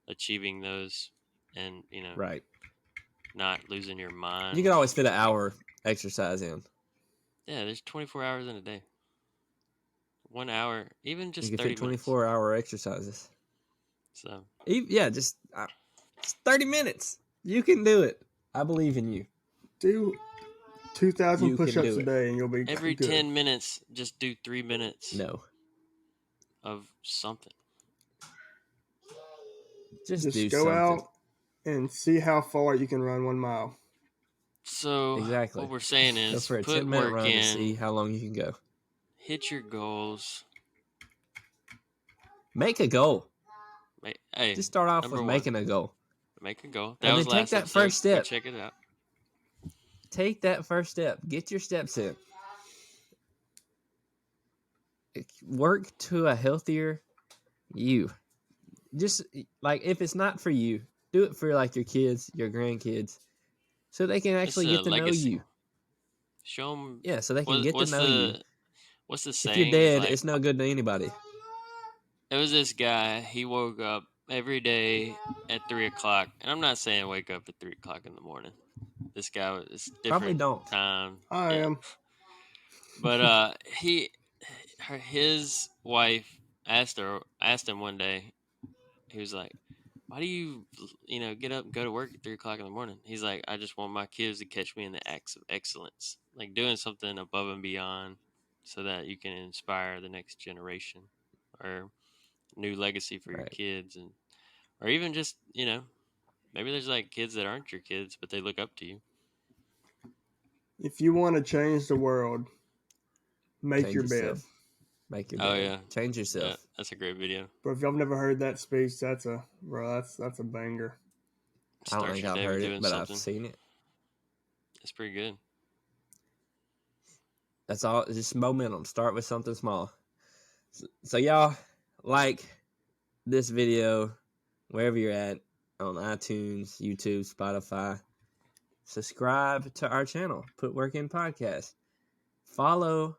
achieving those and, right. Not losing your mind. You can always fit an hour exercise in. Yeah, there's 24 hours in a day. 1 hour, even just 30 minutes. You can fit 24-hour exercises. So. Yeah, just 30 minutes. You can do it. I believe in you. Do 2,000 push-ups a day and you'll be every good. 10 minutes, just do 3 minutes. No. Of something. Just do go something. out and see how far you can run 1 mile. So exactly. What we're saying is go for a put 10-minute work run in, to see how long you can go. Hit your goals. Make a goal. Hey, just start off with making a goal. Make a goal. That and was then take that episode. First step. Go check it out. Take that first step. Get your steps in. Work to a healthier you. Just like if it's not for you, do it for like your kids, your grandkids, so they can actually get to legacy. Know you. Show them. Yeah, so they can get to know you. What's the saying? If you're dead, it's no good to anybody. It was this guy. He woke up every day at 3:00, and I'm not saying wake up at 3:00 in the morning. This guy was different. Probably don't. Time. I am. But his wife asked him one day. He was like, "Why do you get up and go to work at 3:00 in the morning?" He's like, "I just want my kids to catch me in the acts of excellence, like doing something above and beyond, so that you can inspire the next generation or new legacy for your kids, and or even just maybe there's like kids that aren't your kids, but they look up to you." If you want to change the world, make your bed. Make your bed. Oh yeah, change yourself. Yeah, that's a great video. But if y'all never heard that speech, that's a banger. I don't think I've heard it, but I've seen it. It's pretty good. That's all. It's just momentum. Start with something small. So y'all like this video wherever you're at on iTunes, YouTube, Spotify. Subscribe to our channel. Put Work In Podcast. Follow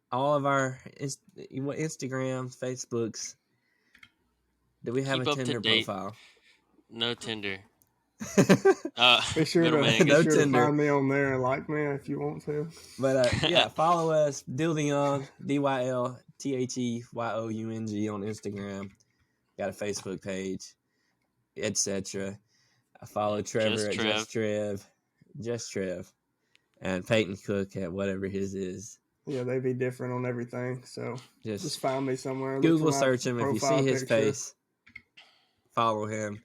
all of our Instagrams, Facebooks. Do we have a Tinder profile? No Tinder. Be sure to find me on there and like me if you want to. But yeah, follow us, Dyltheyoung, DYLTHEYOUNG on Instagram. Got a Facebook page, etc. I follow Trevor at Just Trev, and Peyton Cook at whatever his is. Yeah, they be different on everything. So just find me somewhere. Google search him. If you see his face, follow him.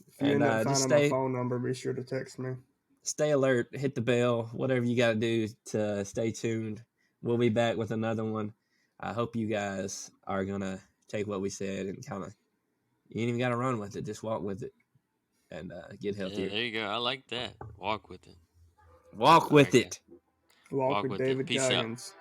If you end up finding my phone number, be sure to text me. Stay alert. Hit the bell. Whatever you got to do to stay tuned. We'll be back with another one. I hope you guys are gonna take what we said and kind of. You ain't even got to run with it; just walk with it and get healthier. Yeah, there you go. I like that. Walk with it. Walk with it. Walk with it. David Peace out. Goggins.